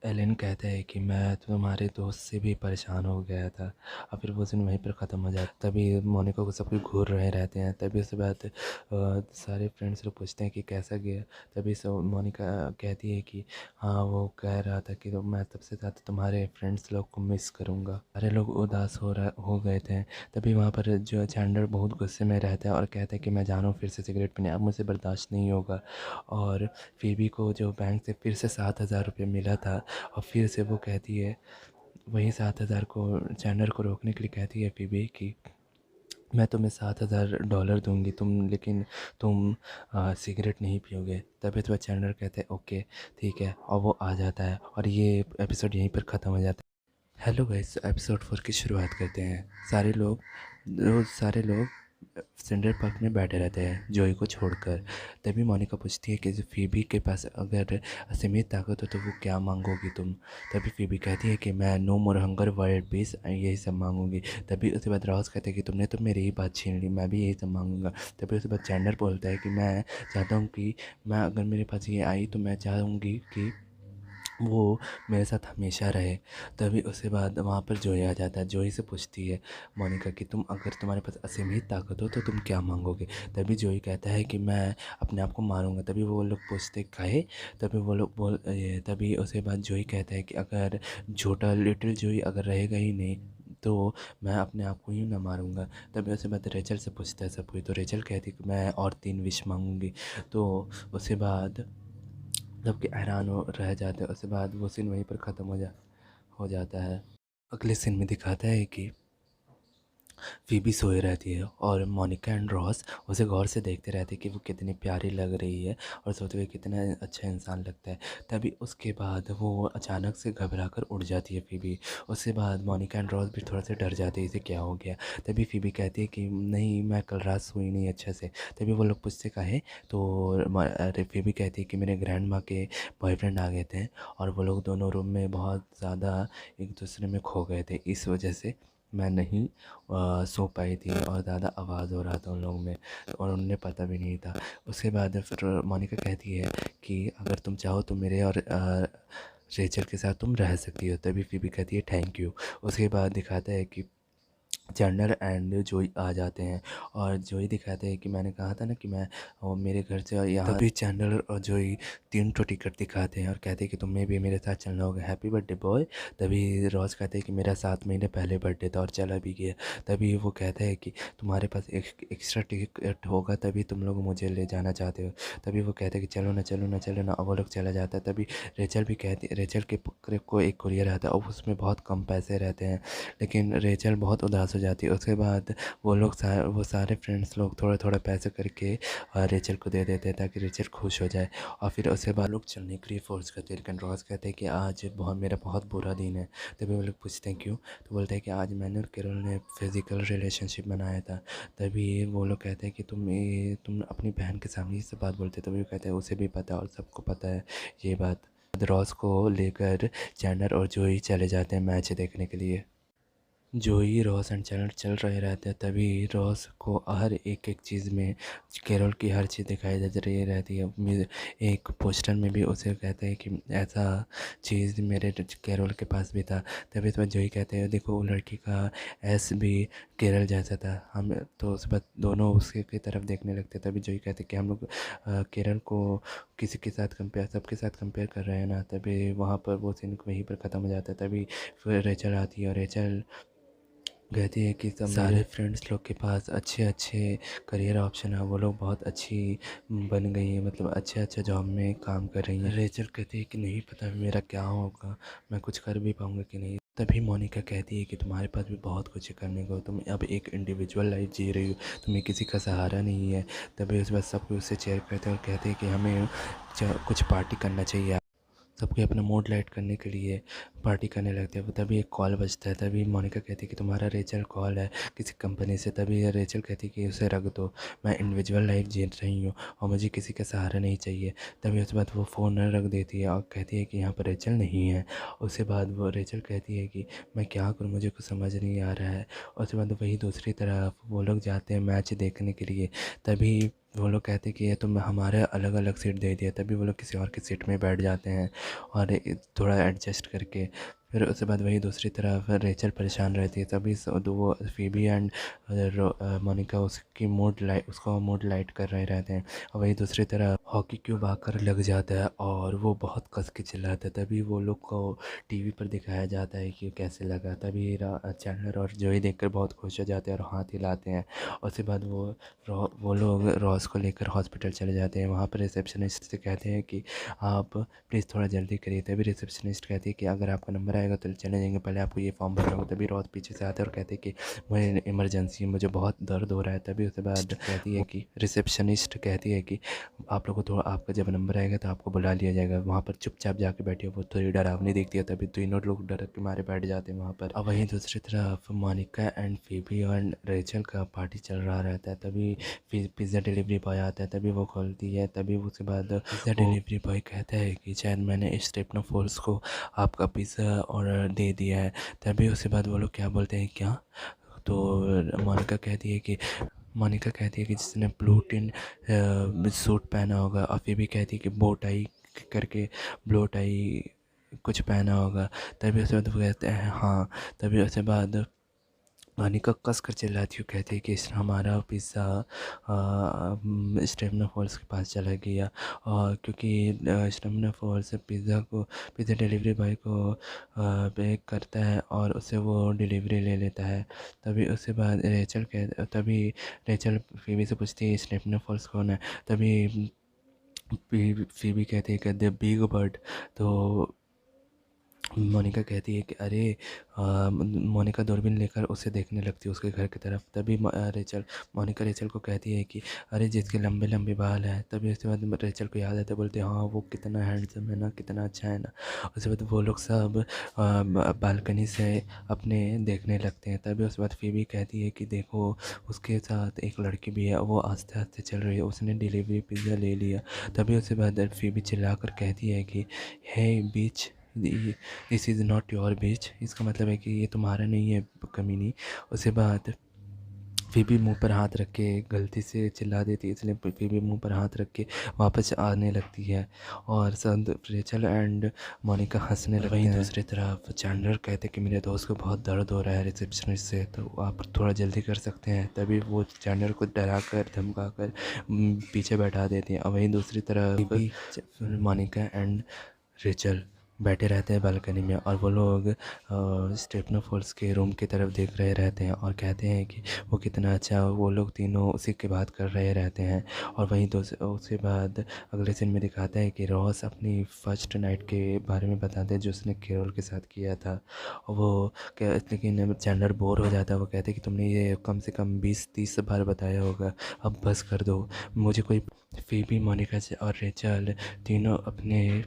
एलन कहता है कि मैं तुम्हारे दोस्त से भी परेशान हो गया था, और फिर वो दिन वहीं पर ख़त्म हो जाता। तभी मोनिका को सब कोई घूर रहे रहते हैं। तभी उसके बाद सारे फ्रेंड्स लोग पूछते हैं कि कैसा गया। तभी सब मोनिका कहती है कि हाँ, वो कह रहा था कि मैं सबसे ज़्यादा तुम्हारे फ्रेंड्स लोग को मिस करूँगा। सारे लोग उदास हो गए थे। तभी वहाँ पर जो चैंडलर बहुत गुस्से में रहता है और कहता है कि मैं जानूँ फिर से सिगरेट पीने, अब मुझे बर्दाश्त नहीं होगा। और फ़ीबी को जो बैंक से फिर से 7,000 रुपये मिला था, और फिर से वो कहती है, वही 7,000 को चैंडलर को रोकने के लिए कहती है फ़ीबी कि मैं तुम्हें $7,000 दूंगी, लेकिन तुम सिगरेट नहीं पियोगे। तभी तो चैंडलर कहते हैं ओके ठीक है, और वो आ जाता है और ये एपिसोड यहीं पर ख़त्म हो जाता है। हेलो गाइस, एपिसोड 4 की शुरुआत करते हैं। सारे लोग सेंट्रल पार्क में बैठे रहते हैं जोई को छोड़कर। तभी मोनिका पूछती है कि फ़ीबी के पास अगर असीमित ताकत हो तो वो क्या मांगोगी तुम। तभी फ़ीबी कहती है कि मैं no more hunger, world peace, यही सब मांगूंगी। तभी उसके बाद रॉस कहते हैं कि तुमने तो मेरी ही बात छीन ली, मैं भी यही सब मांगूंगा। तभी उसके बाद चैंडलर बोलता है कि मैं चाहता हूँ कि मैं अगर मेरे पास ये आई तो मैं चाहूँगी कि वो मेरे साथ हमेशा रहे। तभी उसके बाद वहाँ पर जोई आ जाता है। जोई से पूछती है मोनिका कि तुम, अगर तुम्हारे पास असीमित ताकत हो तो तुम क्या मांगोगे। तभी जोई कहता है कि मैं अपने आप को मारूंगा। तभी वो लोग पूछते काहे। तभी उसके बाद जोई कहता है कि अगर छोटा लिटिल जोई अगर रहेगा ही नहीं तो मैं अपने आप को ही ना मारूंगा। तभी उसके बाद रेचल से पूछता है सब कोई, तो रेचल कहती है कि मैं और 3 विश मांगूंगी। तो उसके बाद सबके हैरान हो रह जाते हैं। उसके बाद वो सीन वहीं पर ख़त्म हो जाता है। अगले सीन में दिखाता है कि फ़ीबी सोए रहती है और मोनिका एंड रॉस उसे गौर से देखते रहते हैं कि वो कितनी प्यारी लग रही है और सोचते हुए कितना अच्छा इंसान लगता है। तभी उसके बाद वो अचानक से घबरा कर उड़ जाती है फ़ीबी। उसके बाद मोनिका एंड रॉस भी थोड़ा से डर जाते हैं, इसे क्या हो गया। तभी फ़ीबी कहती है कि नहीं, मैं कल रात सोई नहीं अच्छे से। तभी वो लोग पूछते काहे, तो अरे फ़ीबी कहती है कि मेरे ग्रैंड माँ के बॉयफ्रेंड आ गए थे और वो लोग दोनों रूम में बहुत ज़्यादा एक दूसरे में खो गए थे, इस वजह से मैं नहीं सो पाई थी और ज़्यादा आवाज़ हो रहा था उन लोगों में और उन्हें पता भी नहीं था। उसके बाद फिर मोनिका कहती है कि अगर तुम चाहो तो मेरे और रेचल के साथ तुम रह सकती हो। तभी फ़ीबी कहती है थैंक यू। उसके बाद दिखाता है कि चैंडलर एंड जोई आ जाते हैं और जोई दिखाते हैं कि मैंने कहा था ना कि मैं मेरे घर से यहाँ। तभी चैंडलर और जोई 3 ठो टिकट दिखाते हैं और कहते हैं कि तुम्हें भी मेरे साथ चलना होगा, हैप्पी बर्थडे बॉय। तभी रॉस कहते हैं कि मेरा 7 महीने पहले बर्थडे था और चला भी गया। तभी वो कहता है कि तुम्हारे पास एक एक्स्ट्रा टिकट होगा तभी तुम लोग मुझे ले जाना चाहते हो। तभी वो कहते हैं कि चलो ना चलो ना चलो ना, और वो लोग चला जाता है। तभी रेचल के को एक कुरियर आता है और उसमें बहुत कम पैसे रहते हैं, लेकिन रेचल बहुत उदास हो जाती है। उसके बाद वो सारे फ्रेंड्स लोग थोड़ा थोड़ा पैसे करके रेचल को दे देते हैं ताकि रेचल खुश हो जाए। और फिर उसके बाद लोग चलने के लिए फोर्स करते हैं, लेकिन रॉस कहते हैं कि आज मेरा बहुत बुरा दिन है। तभी वो लोग पूछते हैं क्यों, तो बोलते हैं कि आज मैंने और केरल ने फिज़िकल रिलेशनशिप बनाया था। तभी वो लोग कहते हैं कि तुम अपनी बहन के सामने ही से बात बोलते। तभी वो कहते हैं उसे भी पता और सबको पता है ये बात। रॉस को लेकर चैंडलर और जोई चले जाते हैं मैच देखने के लिए। जोई, रॉस एंड चैनल चल रहे रहते हैं। तभी रॉस को हर एक चीज़ में केरल की हर चीज़ दिखाई दे रही रहती है। एक पोस्टर में भी उसे कहते हैं कि ऐसा चीज़ मेरे केरल के पास भी था। तभी तो जोई कहते हैं देखो वो लड़की का एस भी केरल जैसा था। हम तो उस बात दोनों उसके की तरफ देखने लगते। तभी जोई कहते कि हम लोग केरल को किसी के साथ सबके साथ कंपेयर कर रहे हैं ना। तभी वहाँ पर वो सीन वहीं पर ख़त्म हो जाता है। तभी फिर रेचल आती है और रेचल कहती है कि सब सारे फ्रेंड्स लोग के पास अच्छे अच्छे करियर ऑप्शन है, वो लोग बहुत अच्छी बन गई है, मतलब अच्छे जॉब में काम कर रही हैं। रेचल कहती है कि नहीं पता मेरा क्या होगा, मैं कुछ कर भी पाऊँगा कि नहीं। तभी मोनिका कहती है कि तुम्हारे पास भी बहुत कुछ करने को, तुम अब एक इंडिविजुअल लाइफ जी रही हो, तुम्हें किसी का सहारा नहीं है। तभी उस बाद सब कुछ उससे चेयर करते हैं और कहते हैं कि हमें कुछ पार्टी करना चाहिए। सबको अपना मूड लाइट करने के लिए पार्टी करने लगते हैं। वो तभी एक कॉल बजता है, तभी मोनिका कहती है कि तुम्हारा रेचल कॉल है किसी कंपनी से। तभी रेचल कहती है कि उसे रख दो, मैं इंडिविजुअल लाइफ जी रही हूँ और मुझे किसी का सहारा नहीं चाहिए। तभी उसके बाद वो फ़ोन रख देती है और कहती है कि यहाँ पर रेचल नहीं है। उसके बाद वो रेचल कहती है कि मैं क्या करूँ, मुझे कुछ समझ नहीं आ रहा है। और उसके बाद वही दूसरी तरफ वो लोग जाते हैं मैच देखने के लिए। तभी वो लोग कहते हैं कि ये तो हमारे अलग अलग सीट दे दिया। तभी वो लोग किसी और की सीट में बैठ जाते हैं और थोड़ा एडजस्ट करके। फिर उसके बाद वही दूसरी तरफ रेचल परेशान रहती है। तभी वो फीबी एंड मोनिका उसको मूड लाइट कर रहे रहते हैं। और वही दूसरी तरफ हॉकी क्यूब आकर लग जाता है और वो बहुत कस के चिल्लाता है। तभी वो लोग को टीवी पर दिखाया जाता है कि कैसे लगा। तभी चैंडलर और जोई देखकर बहुत खुश हो जाते हैं और हाथ हिलाते हैं। उसके बाद वो लोग रॉस को लेकर हॉस्पिटल चले जाते हैं। वहाँ पर रिसेप्शनिस्ट से कहते हैं कि आप प्लीज़ थोड़ा जल्दी करिए। तभी रिसेप्शनिस्ट कहती है कि अगर आपका नंबर आएगा तो चले जाएंगे, पहले आपको ये फॉर्म भरना होगा। तभी रॉस पीछे से आता है और कहते हैं कि मुझे इमरजेंसी है, मुझे बहुत दर्द हो रहा है। तभी उसके बाद कहती है कि रिसेप्शनिस्ट कहती है कि आप लोग को थोड़ा, आपका जब नंबर आएगा तो आपको बुला लिया जाएगा, वहाँ पर चुपचाप जाके बैठिए। वो थोड़ी डरावनी दिखती है। तभी तीनों लोग डर के मारे बैठ जाते हैं वहाँ पर। और वहीं दूसरी तरफ मोनिका एंड फीबी और रेचल का पार्टी चल रहा रहता है। तभी पिज़्ज़ा डिलीवरी बॉय आता है। तभी वो खोलती है। तभी उसके बाद पिज़्ज़ा डिलीवरी बॉय कहता है कि शायद मैंने स्टेफनोफोर्स को आपका पिज़्ज़ा ऑर्डर दे दिया है। तभी उसके बाद वो लोग क्या बोलते हैं, क्या? तो मोनिका कहती है कि जिसने ब्लू टिन सूट पहना होगा। और फिर भी कहती है कि बो टाई करके ब्लो टाई कुछ पहना होगा। तभी उसके बाद वो कहते हैं हाँ। तभी उसके बाद मोनिका कस कर चिल्लाती है, कहती है कि हमारा पिज़्ज़ा स्टेमिना फॉल्स के पास चला गया। और क्योंकि stamina falls pizza delivery boy को पे करता है और उससे वो डिलीवरी ले लेता है। तभी रेचल फीबी से पूछती है स्टेमिना फॉल्स कौन है। तभी फीबी कहती है कि द बिग बर्ड। तो मोनिका कहती है कि अरे मोनिका दूरबीन लेकर उसे देखने लगती है, उसके घर की तरफ। तभी मोनिका रेचल को कहती है कि अरे जिसके लंबे लंबे बाल हैं। तभी उसके बाद रेचल को याद आता है, बोलते हैं हाँ वो कितना हैंडसम है ना, कितना अच्छा है ना। उसके बाद वो लोग सब बालकनी से अपने देखने लगते हैं। तभी उसके बाद फीबी कहती है कि देखो उसके साथ एक लड़की भी है, वो आस्ते आस्ते चल रही है, उसने डिलीवरी पिज़्ज़ा ले लिया। तभी उसके बाद फीबी चिल्लाकर कहती है कि हे बीच, दिस इज़ नॉट योर बीच। इसका मतलब है कि ये तुम्हारा नहीं है कमीनी। उसके बाद फीबी मुंह पर हाथ रख के गलती से चिल्ला देती है, इसलिए फीबी मुंह पर हाथ रख के वापस आने लगती है। और सब रेचल एंड मोनिका हंसने लगते हैं। दूसरी तरफ चैंडलर कहते हैं कि मेरे दोस्त को बहुत दर्द हो रहा है रिसेप्शनिस्ट से, तो आप थोड़ा जल्दी कर सकते हैं। तभी वो चैंडलर को डरा कर धमका कर पीछे बैठा देती हैं। और वहीं दूसरी तरफ मोनिका एंड रेचल बैठे रहते हैं बालकनी में और वो लोग स्टेफनोफोर्स के रूम की तरफ देख रहे रहते हैं और कहते हैं कि वो कितना अच्छा। वो लोग तीनों उसी की बात कर रहे रहते हैं। और वहीं उसके बाद अगले सीन में दिखाता है कि रॉस अपनी फर्स्ट नाइट के बारे में बताते हैं जो उसने केरोल के साथ किया था। और वो लेकिन चैंडलर बोर हो जाता है। वो कहते हैं कि तुमने ये कम से कम 20-30 बार बताया होगा, अब बस कर दो। मुझे कोई फीबी मोनिका से और रेचल तीनों अपने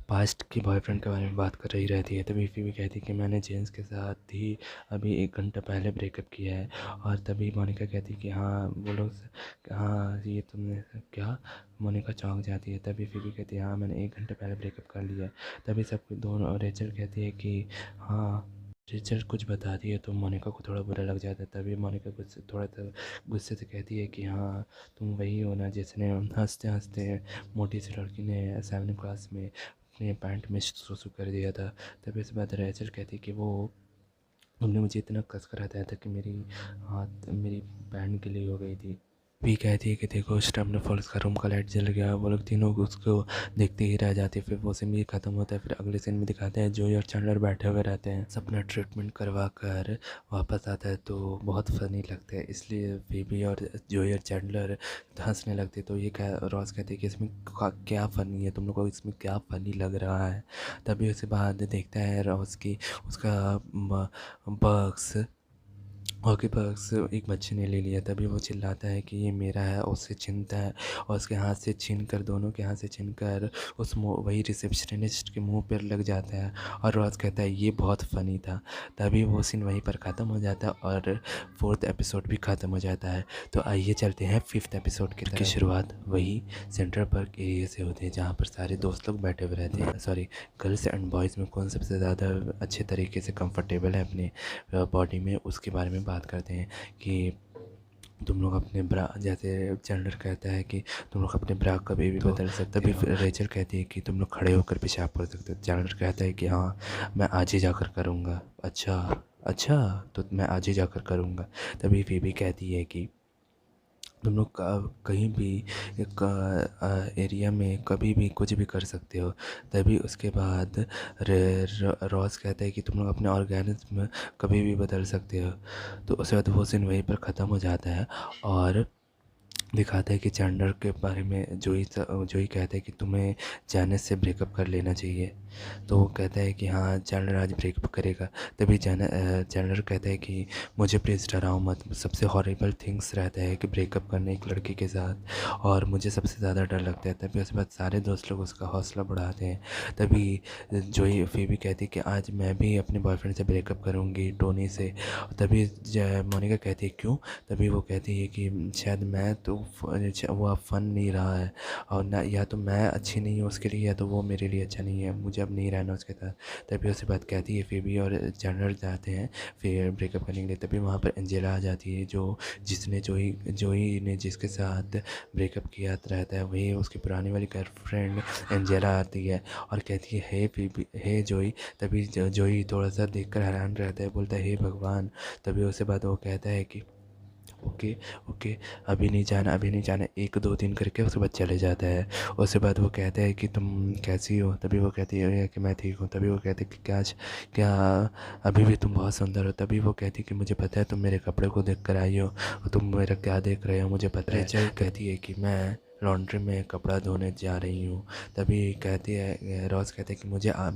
पास्ट की बॉयफ्रेंड के बारे में बात कर रही रहती है। तभी फीबी कहती है कि मैंने जेम्स के साथ ही अभी 1 घंटा पहले ब्रेकअप किया है। और तभी मोनिका कहती है कि हाँ वो लोग, हाँ ये तुमने क्या? मोनिका चौंक जाती है। तभी फीबी कहती है हाँ मैंने 1 घंटा पहले ब्रेकअप कर लिया है। तभी सब दोनों रेचल कहती है कि हाँ। रेचल कुछ बताती है तो मोनिका को थोड़ा बुरा लग जाता है। तभी मोनिका थोड़ा सा गुस्से से कहती है कि हाँ तुम वही हो ना जिसने हंसते हंसते मोटी सी लड़की ने 7वीं क्लास में अपने पैंट में सुसु कर दिया था। तभी इस बात रेचल कहती कि वो उन्होंने मुझे इतना कस कर हटाया था कि मेरी पैंट गीली हो गई थी। भी कहती है कि देखो स्टेमिना फॉल्स का रूम का लाइट जल गया। वो लोग तीनों उसको देखते ही रह जाते। फिर वो सीन भी ख़त्म होता है। फिर अगले सीन में दिखाते हैं जोई और चैंडलर बैठे हुए रहते हैं, अपना ट्रीटमेंट करवा कर वापस आता है तो बहुत फ़नी लगता है। इसलिए बेबी और जोई और चैंडलर हंसने लगते। तो ये रॉस कहते हैं कि इसमें क्या फ़नी है, तुम लोग को इसमें क्या फ़नी लग रहा है। तभी उसके बाद देखता है रॉस की उसका बग्स हॉकी बॉक्स एक बच्चे ने ले लिया। तभी वो चिल्लाता है कि ये मेरा है, उससे छीनता है और उसके हाथ से छीन कर, दोनों के हाथ से छीन कर उस वही रिसेप्शनिस्ट के मुंह पर लग जाता है। और रॉस कहता है ये बहुत फ़नी था। तभी वो सीन वहीं पर ख़त्म हो जाता है और 4th एपिसोड भी ख़त्म हो जाता है। तो आइए चलते हैं 5th एपिसोड की तरफ। की शुरुआत वही सेंट्रल पार्क एरिया से होती है, जहाँ पर सारे दोस्त लोग बैठे हुए रहते हैं। सॉरी, गर्ल्स एंड बॉयज़ में कौन सबसे ज़्यादा अच्छे तरीके से कंफर्टेबल है अपने बॉडी में, उसके बारे में बात करते हैं कि तुम लोग अपने ब्रा, जैसे चैंडलर कहता है कि तुम लोग अपने ब्रा कभी भी बदल सकते हो। तभी फिर रेचल कहती है कि तुम लोग खड़े होकर पेशाब कर सकते हो। चैंडलर कहता है कि हाँ, मैं आज ही जाकर करूँगा। अच्छा अच्छा, तो मैं आज ही जाकर करूँगा। तभी फीबी कहती है कि तुम लोग कहीं भी एक एरिया में कभी भी कुछ भी कर सकते हो। तभी उसके बाद रॉस कहता है कि तुम लोग अपने ऑर्गेनिज्म कभी भी बदल सकते हो। तो उसके बाद वो सीन वहीं पर ख़त्म हो जाता है और दिखाता है कि चैंडलर के बारे में जोई कहता है कि तुम्हें जैनिस से ब्रेकअप कर लेना चाहिए। तो वो कहता है कि हाँ, चैंडलर आज ब्रेकअप करेगा। तभी चैंडलर कहता है कि मुझे प्लीज़ डराओ मत। सबसे हॉरिबल थिंग्स रहता है कि ब्रेकअप करने एक लड़की के साथ, और मुझे सबसे ज़्यादा डर लगता है। तभी उसके बाद सारे दोस्त लोग उसका हौसला बढ़ाते हैं। तभी जोई फीबी कहती है कि आज मैं भी अपने बॉयफ्रेंड से ब्रेकअप करूँगी, टोनी से। तभी मोनिका कहती है क्यों? तभी वो कहती है कि शायद मैं तो वो अब फन नहीं रहा है, और ना, या तो मैं अच्छी नहीं हूँ उसके लिए, या तो वो मेरे लिए अच्छा नहीं है, मुझे अब नहीं रहना उसके साथ। तभी उससे बात कहती है फीबी और चैंडलर जाते हैं फिर ब्रेकअप करने के लिए। तभी वहाँ पर एंजेला आ जाती है, जिसने जोई ने जिसके साथ ब्रेकअप किया रहता है, वही उसकी पुरानी वाली गर्लफ्रेंड एंजेला आती है और कहती है हे फीबी, हे जोई। तभी जोई थोड़ा सा देखकर हैरान रहता है, बोलता है हे भगवान। तभी उसके बाद वो कहता है कि ओके ओके, अभी नहीं जाना, अभी नहीं जाना, 1 2 3 करके उसके बाद चले जाता है। उसके बाद वो कहता है कि तुम कैसी हो? तभी वो कहती है कि मैं ठीक हूँ। तभी वो कहते हैं कि क्या अभी भी तुम बहुत सुंदर हो? तभी वो कहती है कि मुझे पता है तुम मेरे कपड़े को देख कर आई हो, और तुम मेरा क्या देख रहे हो मुझे पता है। रेचल कहती है कि मैं लॉन्ड्री में कपड़ा धोने जा रही हूँ। तभी कहती है, रॉस कहते हैं कि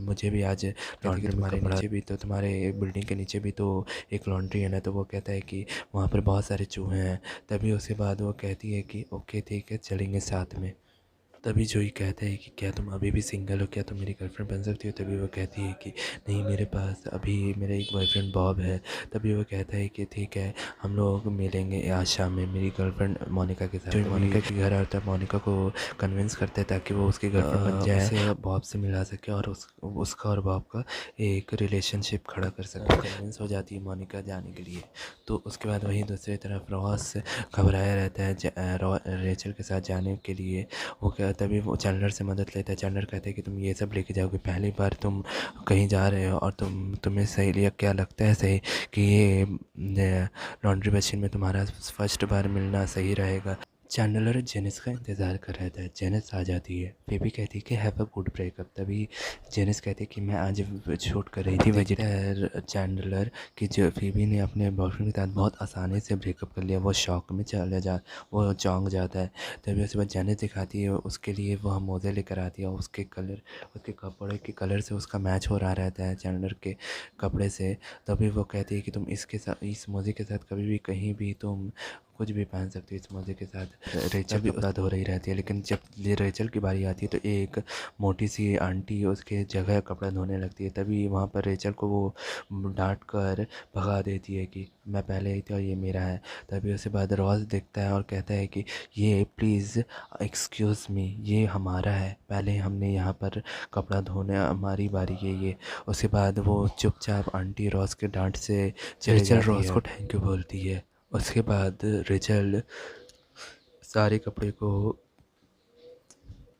मुझे भी आज लॉन्ड्री में तुम्हारे नीचे भी तो, तुम्हारे बिल्डिंग के नीचे भी तो एक लॉन्ड्री है ना। तो वो कहता है कि वहाँ पर बहुत सारे चूहे हैं। तभी उसके बाद वो कहती है कि ओके ठीक है, चलेंगे साथ में। तभी जोई कहता है कि क्या तुम अभी भी सिंगल हो, क्या तुम मेरी गर्लफ्रेंड बन सकती हो? तभी वो कहती है कि नहीं, मेरे पास अभी मेरा एक बॉयफ्रेंड बॉब है। तभी वो कहता है कि ठीक है, हम लोग मिलेंगे आज शाम में मेरी गर्लफ्रेंड मोनिका के साथ। जोई मोनिका के घर आता है, मोनिका को कन्विंस करता है ताकि वो उसकी गर्लफ्रेंड बन जाए, उसे बॉब से मिला सके और उसका और बॉब का एक रिलेशनशिप खड़ा कर सके। कन्विंस हो जाती है मोनिका जाने के लिए। तो उसके बाद वहीं दूसरी तरफ रॉस घबराया रहता है रेचल के साथ जाने के लिए। वो क्या, तभी वो चैंडलर से मदद लेता है। चैंडलर कहता है कि तुम ये सब लेके जाओगे, पहली बार तुम कहीं जा रहे हो और तुम्हें सही लिया, क्या लगता है सही कि ये लॉन्ड्री मशीन में तुम्हारा फर्स्ट बार मिलना सही रहेगा? चैंडलर जेनिस का इंतज़ार कर रहा था। जेनिस आ जाती है, फेबी कहती है कि हैव अ गुड ब्रेकअप। तभी जेनिस कहती है कि मैं आज शूट कर रही थी वेजिटेयर चैंडलर कि जो फेबी ने अपने बॉयफ्रेंड के साथ बहुत आसानी से ब्रेकअप कर लिया। वो शॉक में वो चौंक जाता है। तभी उसके बाद जेनिस दिखाती है उसके लिए वह मोज़े लेकर आती है, उसके कपड़े के कलर से उसका मैच हो रहा रहता है चैंडलर के कपड़े से। तभी वो कहती है कि तुम इस मोज़े के साथ कभी भी कहीं भी तुम कुछ भी पहन सकती हो इस मज़े के साथ। रेचल भी कपड़ा धो रही रहती है, लेकिन जब ये रेचल की बारी आती है तो एक मोटी सी आंटी उसके जगह कपड़ा धोने लगती है। तभी वहाँ पर रेचल को वो डांट कर भगा देती है कि मैं पहले ही थी और ये मेरा है। तभी उसके बाद रॉस देखता है और कहता है कि ये प्लीज़ एक्सक्यूज़ मी, ये हमारा है, पहले हमने यहाँ पर कपड़ा धोने, हमारी बारी है ये। उसके बाद वो चुपचाप आंटी रॉस के डांट से रेचल रॉस को थैंक यू बोलती है। उसके बाद रेचल सारे कपड़े को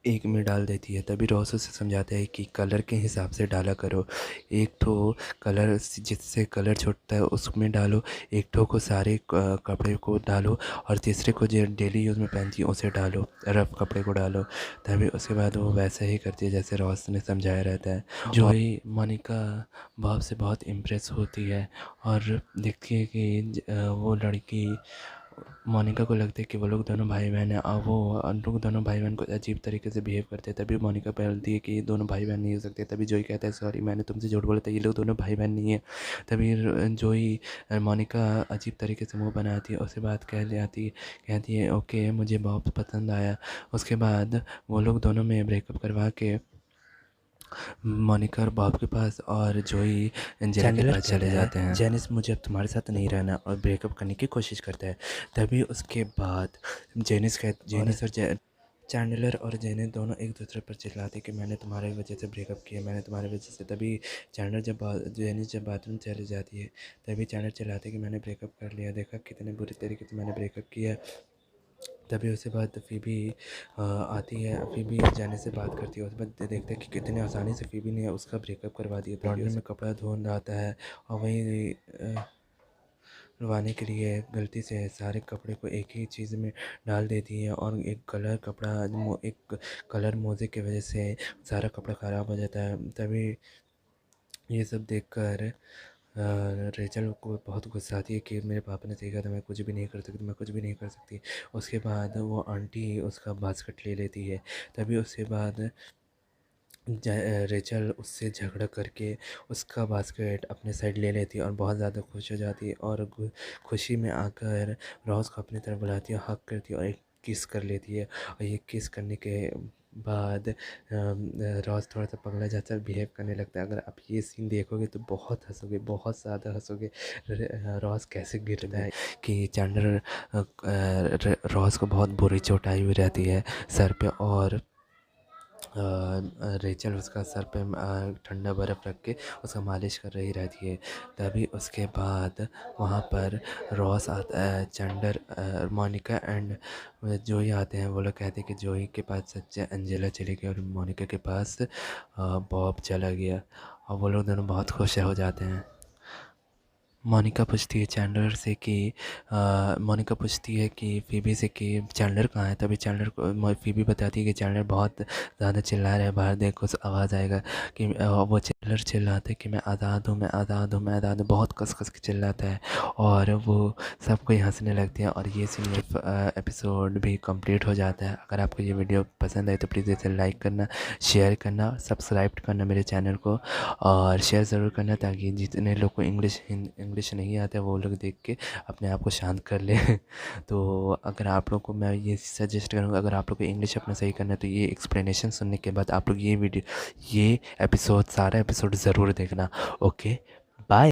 एक में डाल देती है। तभी रॉस उसे समझाता है कि कलर के हिसाब से डाला करो, एक ठो कलर जिससे कलर छूटता है उसमें डालो, एक ठो को सारे कपड़े को डालो, और तीसरे को जो डेली यूज़ में पहनती है उसे डालो, रफ कपड़े को डालो। तभी उसके बाद वो वैसा ही करती है जैसे रॉस ने समझाया रहता है। जोई मोनिका बॉब से बहुत इम्प्रेस होती है और देखती है कि वो लड़की मोनिका को लगता है कि वो लोग दोनों भाई बहन हैं और वो उन लोग दोनों भाई बहन को अजीब तरीके से बिहेव करते हैं। तभी मोनिका बोलती है कि ये दोनों भाई बहन नहीं हो सकते। तभी जोई कहता है सॉरी मैंने तुमसे झूठ बोला था, ये लोग दोनों भाई बहन नहीं है। तभी जोई मोनिका अजीब तरीके से मुंह बनाती है, उसके बाद कहती है ओके मुझे बहुत पसंद आया। उसके बाद वो लोग दोनों में ब्रेकअप करवा के मोनिका और बॉब के पास और जोई एंजेला के पास चले जाते हैं। जेनिस मुझे अब तुम्हारे साथ नहीं रहना और ब्रेकअप करने की कोशिश करता है। तभी उसके बाद जेनिस और चैंडलर और जेनिस दोनों एक दूसरे पर चिल्लाते कि मैंने तुम्हारी वजह से ब्रेकअप किया, मैंने तुम्हारी वजह से। तभी जेनिस जब बाथरूम चली जाती है तभी चैंडलर चिल्लाते कि मैंने ब्रेकअप कर लिया, देखा कितने बुरे तरीके से मैंने ब्रेकअप किया। तभी उसके बाद फ़ीबी आती है, फ़ीबी जाने से बात करती है। उसके बाद देखते हैं कि कितने आसानी से फ़ीबी ने उसका ब्रेकअप करवा दिया। लॉन्ड्री में कपड़ा धोने आता है और वहीं धुलवाने के लिए गलती से सारे कपड़े को एक ही चीज़ में डाल देती है और एक कलर मोज़े की वजह से सारा कपड़ा ख़राब हो जाता है। तभी ये सब देखकर रेचल को बहुत गुस्सा आती है कि मेरे पापा ने सही कहा था, मैं कुछ भी नहीं कर सकती, मैं कुछ भी नहीं कर सकती। उसके बाद वो आंटी उसका बास्केट ले लेती है। तभी उसके बाद रेचल उससे झगड़ा करके उसका बास्केट अपने साइड ले लेती है और बहुत ज़्यादा खुश हो जाती है और खुशी में आकर रॉस को अपनी तरफ बुलाती है, हक करती है और एक किस कर लेती है। और ये किस करने के बाद रॉस थोड़ा सा पगला जैसा बिहेव करने लगता है। अगर आप ये सीन देखोगे तो बहुत हंसोगे, बहुत ज़्यादा हंसोगे। रॉस कैसे गिरता है कि चैंडलर रॉस को बहुत बुरी चोट आई हुई रहती है सर पे और रेचल उसका सर पे ठंडा बर्फ़ रख के उसका मालिश कर रही रहती है। तभी उसके बाद वहाँ पर रॉस आता है, चैंडलर मोनिका एंड जोई आते हैं। वो लोग कहते हैं कि जोई के पास सच्चे एंजेला चली गई और मोनिका के पास बॉब चला गया और वो लोग दोनों बहुत खुश हो जाते हैं। मोनिका पूछती है चैंडलर से कि मोनिका पूछती है कि फ़ीबी से कि चैंडलर कहाँ है। तभी चैंडलर को फ़ीबी बताती है कि चैंडलर बहुत ज़्यादा चिल्ला रहा है, बाहर देखो आवाज़ आएगा कि वो चैंडलर चिल्लाता है कि मैं आज़ाद हूँ, मैं आज़ाद हूँ, मैं आज़ाद हूँ, बहुत कस कस के चिल्लाता है और वो सब कोई हंसने लगते हैं और ये सीन एपिसोड भी कंप्लीट हो जाता है। अगर आपको ये वीडियो पसंद आए तो प्लीज़ इसे लाइक करना, शेयर करना, सब्सक्राइब करना मेरे चैनल को और शेयर ज़रूर करना ताकि जितने लोग को इंग्लिश नहीं आता है वो लोग देख के अपने आप को शांत कर ले। तो अगर आप लोग को मैं ये सजेस्ट करूँगा, अगर आप लोग को इंग्लिश अपना सही करना है तो ये एक्सप्लेनेशन सुनने के बाद आप लोग ये एपिसोड सारा एपिसोड ज़रूर देखना। Okay, bye.